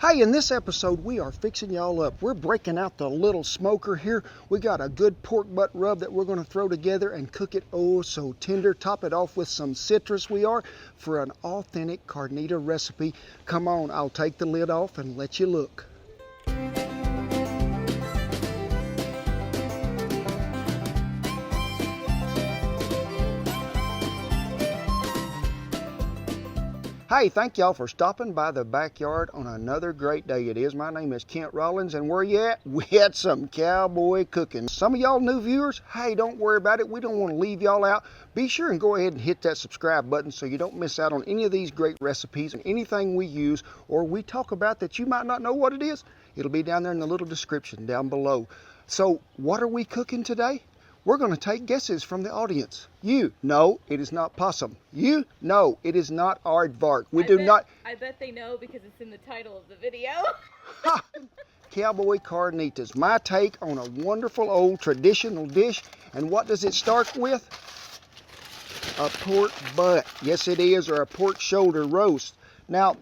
Hey, in this episode, we are fixing y'all up. We're breaking out the little smoker here. We got a good pork butt rub that we're going to throw together and cook it oh so tender. Top it off with some citrus for an authentic carnita recipe. Come on, I'll take the lid off and let you look. Hey, thank y'all for stopping by the backyard on another great day it is. My name is Kent Rollins, and where you at? We had some cowboy cooking. Some of y'all new viewers, hey, don't worry about it. We don't want to leave y'all out. Be sure and go ahead and hit that subscribe button so you don't miss out on any of these great recipes and anything we use or we talk about that you might not know what it is. It'll be down there in the little description down below. So, what are we cooking today? We're going to take guesses from the audience. You, no, it is not possum. You, no, it is not aardvark. I bet they know because it's in the title of the video. Cowboy carnitas, my take on a wonderful old traditional dish. And what does it start with? A pork butt. Yes, it is, or a pork shoulder roast. Now,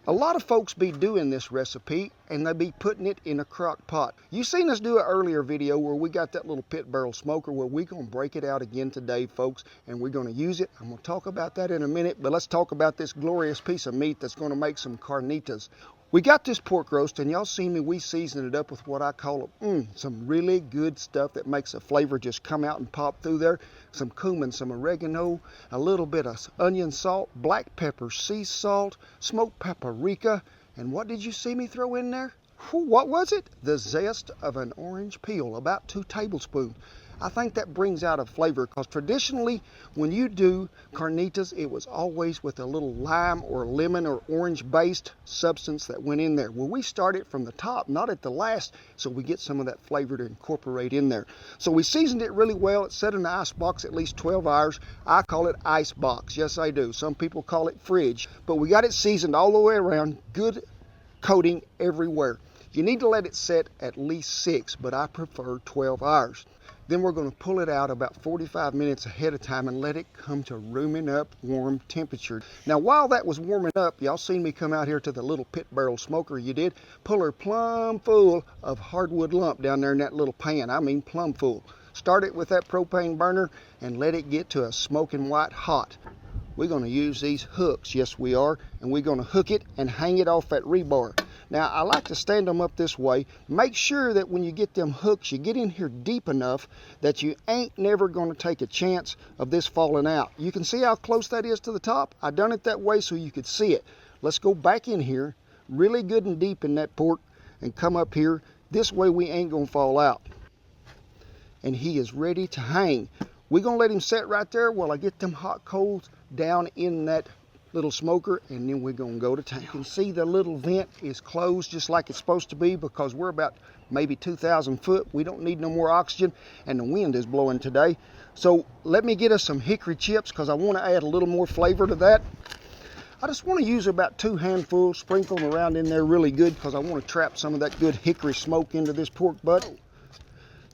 a lot of folks be doing this recipe and they be putting it in a crock pot. You seen us do an earlier video where we got that little pit barrel smoker. Well, we're going to break it out again today, folks, and we're going to use it. I'm going to talk about that in a minute, but let's talk about this glorious piece of meat that's going to make some carnitas. We got this pork roast, and y'all seen me, we seasoned it up with what I call some really good stuff that makes the flavor just come out and pop through there. Some cumin, some oregano, a little bit of onion salt, black pepper, sea salt, smoked paprika, and what did you see me throw in there? What was it? The zest of an orange peel, about 2 tablespoons. I think that brings out a flavor because traditionally when you do carnitas, it was always with a little lime or lemon or orange based substance that went in there. Well, we start it from the top, not at the last, so we get some of that flavor to incorporate in there. So we seasoned it really well. It's set in the ice box at least 12 hours. I call it ice box. Yes, I do. Some people call it fridge. But we got it seasoned all the way around, good coating everywhere. You need to let it set at least 6, but I prefer 12 hours. Then we're going to pull it out about 45 minutes ahead of time and let it come to rooming up warm temperature. Now, while that was warming up, y'all seen me come out here to the little pit barrel smoker you did. Pull her plumb full of hardwood lump down there in that little pan. I mean plumb full. Start it with that propane burner and let it get to a smoking white hot. We're going to use these hooks, yes we are, and we're going to hook it and hang it off that rebar. Now, I like to stand them up this way. Make sure that when you get them hooks, you get in here deep enough that you ain't never going to take a chance of this falling out. You can see how close that is to the top? I done it that way so you could see it. Let's go back in here, really good and deep in that pork, and come up here. This way we ain't going to fall out. And he is ready to hang. We're going to let him set right there while I get them hot coals down in that little smoker, and then we're going to go to town. You can see the little vent is closed just like it's supposed to be because we're about maybe 2,000 foot. We don't need no more oxygen, and the wind is blowing today. So let me get us some hickory chips because I want to add a little more flavor to that. I just want to use about 2 handfuls, sprinkle them around in there really good because I want to trap some of that good hickory smoke into this pork butt.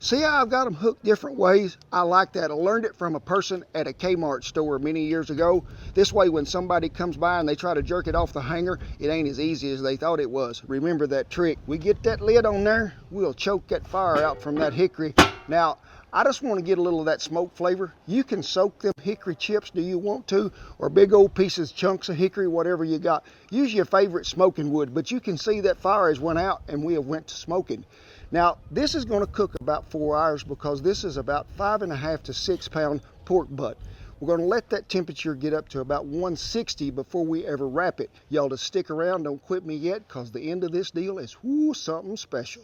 See how I've got them hooked different ways? I like that. I learned it from a person at a Kmart store many years ago. This way, when somebody comes by and they try to jerk it off the hanger, it ain't as easy as they thought it was. Remember that trick. We get that lid on there, we'll choke that fire out from that hickory. Now, I just want to get a little of that smoke flavor. You can soak them hickory chips, do you want to? Or big old pieces, chunks of hickory, whatever you got. Use your favorite smoking wood, but you can see that fire has went out and we have went to smoking. Now, this is going to cook about 4 hours because this is about 5.5 to 6 pound pork butt. We're going to let that temperature get up to about 160 before we ever wrap it. Y'all just stick around, don't quit me yet, because the end of this deal is something special.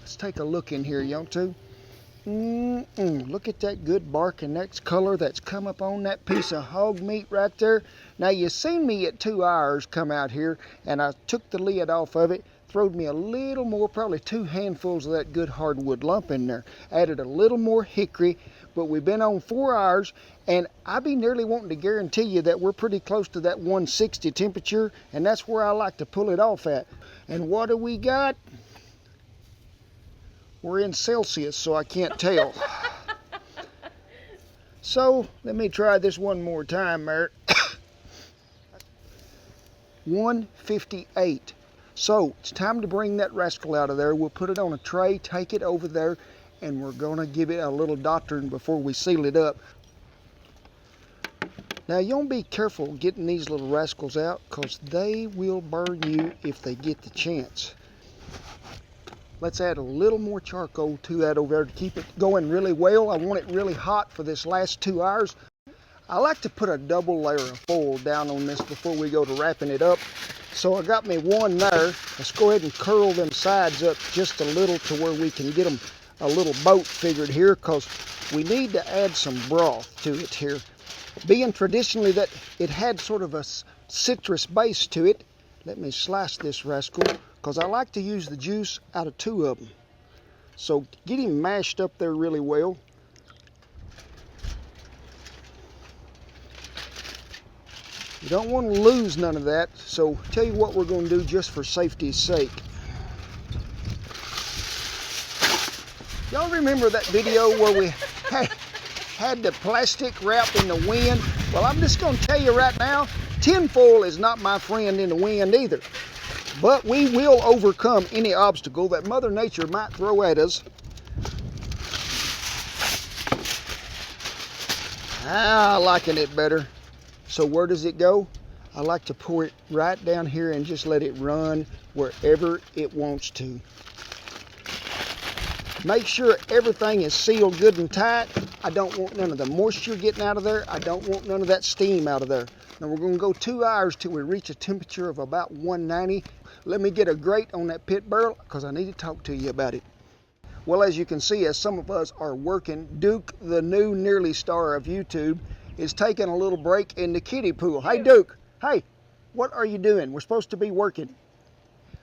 Let's take a look in here, y'all too. Look at that good bark and that color that's come up on that piece of hog meat right there. Now, you seen me at 2 hours come out here, and I took the lid off of it. Throwed me a little more, probably 2 handfuls of that good hardwood lump in there. Added a little more hickory, but we've been on 4 hours, and I be nearly wanting to guarantee you that we're pretty close to that 160 temperature, and that's where I like to pull it off at. And what do we got? We're in Celsius, so I can't tell. So, let me try this one more time, Mert. 158. So it's time to bring that rascal out of there. We'll put it on a tray, take it over there, and we're going to give it a little doctoring before we seal it up. Now you want to be careful getting these little rascals out, because they will burn you if they get the chance. Let's add a little more charcoal to that over there to keep it going really well. I want it really hot for this last 2 hours. I like to put a double layer of foil down on this before we go to wrapping it up. So I got me one there. Let's go ahead and curl them sides up just a little to where we can get them a little boat figured here, because we need to add some broth to it here. Being traditionally that it had sort of a citrus base to it, let me slice this rascal, because I like to use the juice out of 2 of them. So get him mashed up there really well. You don't want to lose none of that, so tell you what we're going to do just for safety's sake. Y'all remember that video where we had the plastic wrap in the wind? Well, I'm just going to tell you right now, tinfoil is not my friend in the wind either. But we will overcome any obstacle that Mother Nature might throw at us. I'm liking it better. So where does it go? I like to pour it right down here and just let it run wherever it wants to. Make sure everything is sealed good and tight. I don't want none of the moisture getting out of there. I don't want none of that steam out of there. Now we're going to go 2 hours till we reach a temperature of about 190. Let me get a grate on that pit barrel, because I need to talk to you about it. Well, as you can see, as some of us are working, Duke, the new nearly star of YouTube, is taking a little break in the kiddie pool. Hey, Duke, hey, what are you doing? We're supposed to be working.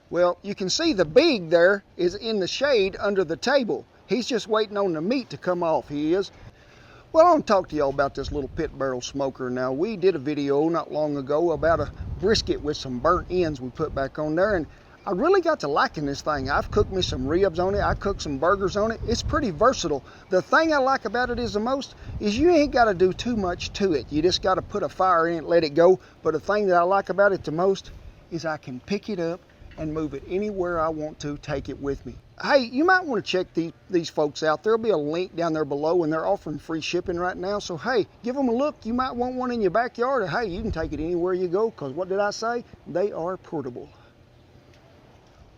Well, you can see the beak there is in the shade under the table. He's just waiting on the meat to come off, he is. Well, I want to talk to y'all about this little pit barrel smoker. Now, we did a video not long ago about a brisket with some burnt ends we put back on there, and I really got to liking this thing. I've cooked me some ribs on it. I cooked some burgers on it. It's pretty versatile. The thing I like about it is the most is you ain't got to do too much to it. You just got to put a fire in it, let it go. But the thing that I like about it the most is I can pick it up and move it anywhere I want to, take it with me. Hey, you might want to check these folks out. There'll be a link down there below, and they're offering free shipping right now. So, hey, give them a look. You might want one in your backyard, or hey, you can take it anywhere you go, because what did I say? They are portable.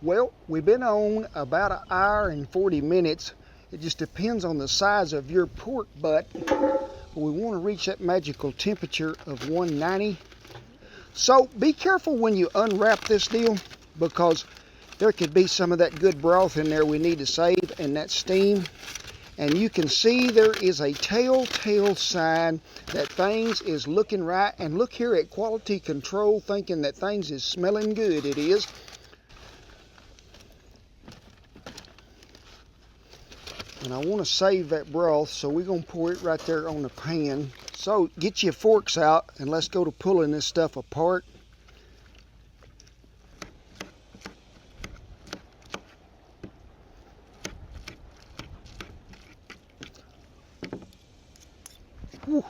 Well, we've been on about 1 hour and 40 minutes. It just depends on the size of your pork butt. But we want to reach that magical temperature of 190. So be careful when you unwrap this deal, because there could be some of that good broth in there we need to save, and that steam. And you can see there is a telltale sign that things is looking right. And look here at quality control, thinking that things is smelling good. It is. And I want to save that broth, so we're going to pour it right there on the pan. So get your forks out and let's go to pulling this stuff apart. Whew.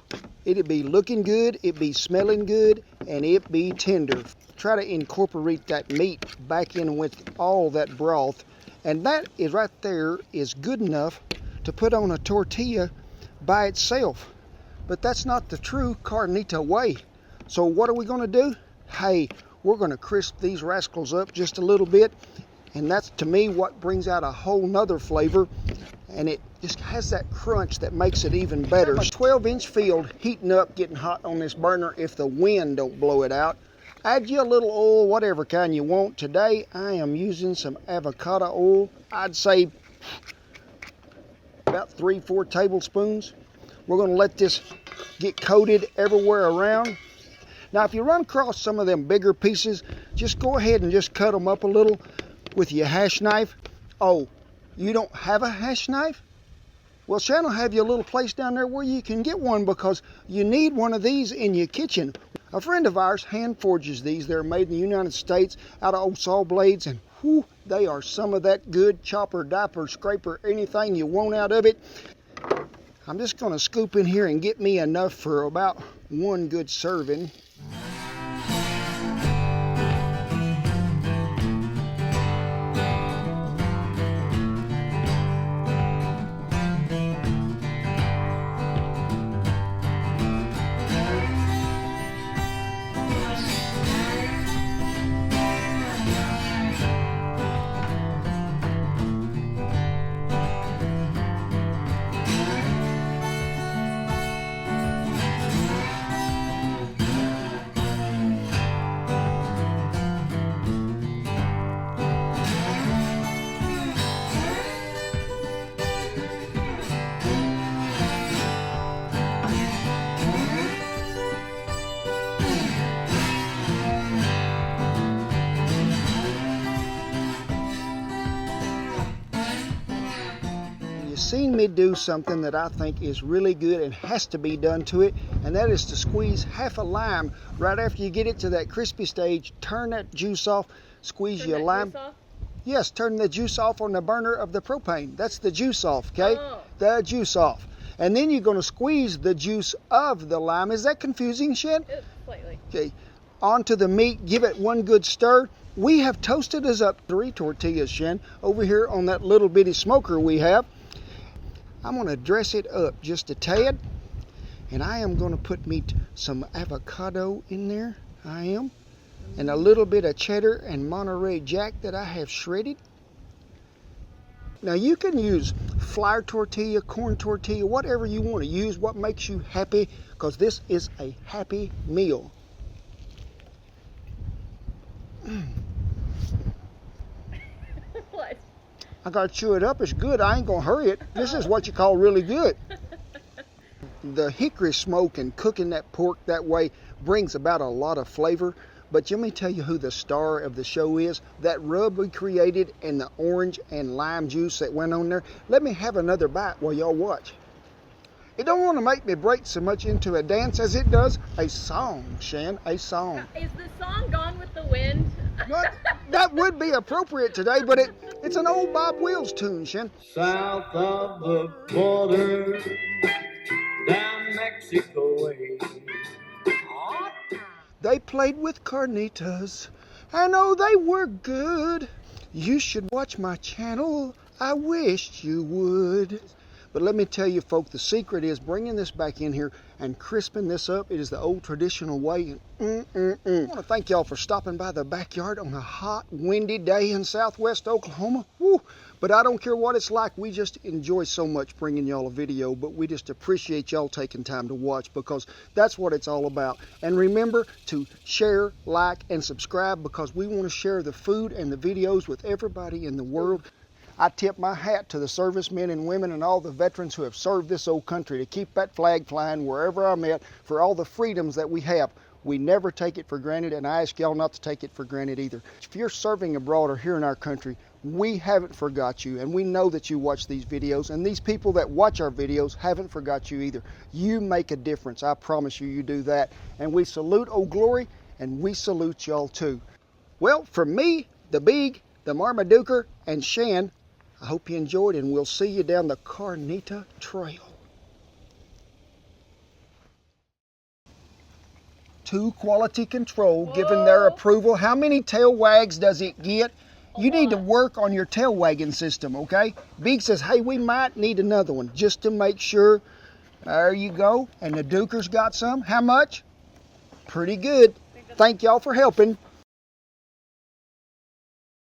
It'd be looking good, it'd be smelling good, and it'd be tender. Try to incorporate that meat back in with all that broth. And that is right there is good enough to put on a tortilla by itself. But that's not the true Carnita way. So what are we going to do? Hey, we're going to crisp these rascals up just a little bit. And that's, to me, what brings out a whole nother flavor. And it just has that crunch that makes it even better. A 12-inch field heating up, getting hot on this burner if the wind don't blow it out. Add you a little oil, whatever kind you want. Today, I am using some avocado oil. I'd say about 3-4 tablespoons. We're going to let this get coated everywhere around. Now, if you run across some of them bigger pieces, just go ahead and just cut them up a little with your hash knife. Oh, you don't have a hash knife? Well, Shannon will have you a little place down there where you can get one, because you need one of these in your kitchen. A friend of ours hand forges these. They're made in the United States out of old saw blades, and whew, they are some of that good chopper, diaper, scraper, anything you want out of it. I'm just going to scoop in here and get me enough for about one good serving. seen me do something that I think is really good and has to be done to it, and that is to squeeze half a lime right after you get it to that crispy stage. Turn that juice off, squeeze your lime. Juice off? Yes, turn the juice off on the burner of the propane. That's the juice off, okay? Oh. The juice off. And then you're going to squeeze the juice of the lime. Is that confusing, Shen? Slightly. Okay. Onto the meat, give it one good stir. We have toasted us up 3 tortillas, Shen, over here on that little bitty smoker we have. I'm going to dress it up just a tad. And I am going to put me some avocado in there. I am. And a little bit of cheddar and Monterey Jack that I have shredded. Now you can use flour tortilla, corn tortilla, whatever you want to use, what makes you happy, because this is a happy meal. What? I got to chew it up. It's good. I ain't going to hurry it. This is what you call really good. The hickory smoke and cooking that pork that way brings about a lot of flavor. But let me tell you who the star of the show is. That rub we created and the orange and lime juice that went on there. Let me have another bite while y'all watch. It don't want to make me break so much into a dance as it does a song, Shan, a song. Is the song Gone with the Wind? That would be appropriate today, but it's an old Bob Wills tune, Shan. South of the border, down Mexico way. They played with Carnitas. I know they were good. You should watch my channel. I wished you would. But let me tell you, folk, the secret is bringing this back in here and crisping this up. It is the old traditional way. I want to thank y'all for stopping by the backyard on a hot, windy day in southwest Oklahoma. Woo. But I don't care what it's like. We just enjoy so much bringing y'all a video, but we just appreciate y'all taking time to watch, because that's what it's all about. And remember to share, like, and subscribe, because we want to share the food and the videos with everybody in the world. I tip my hat to the servicemen and women and all the veterans who have served this old country to keep that flag flying wherever I'm at, for all the freedoms that we have. We never take it for granted, and I ask y'all not to take it for granted either. If you're serving abroad or here in our country, we haven't forgot you, and we know that you watch these videos, and these people that watch our videos haven't forgot you either. You make a difference. I promise you, you do that. And we salute Old Glory, and we salute y'all too. Well, from me, the Big, the Marmaduker, and Shan, I hope you enjoyed, and we'll see you down the Carnita Trail. 2 quality control, given their approval. How many tail wags does it get? You need to work on your tail wagging system, okay? Big says, hey, we might need another one just to make sure. There you go. And the Duker's got some. How much? Pretty good. Thank y'all for helping.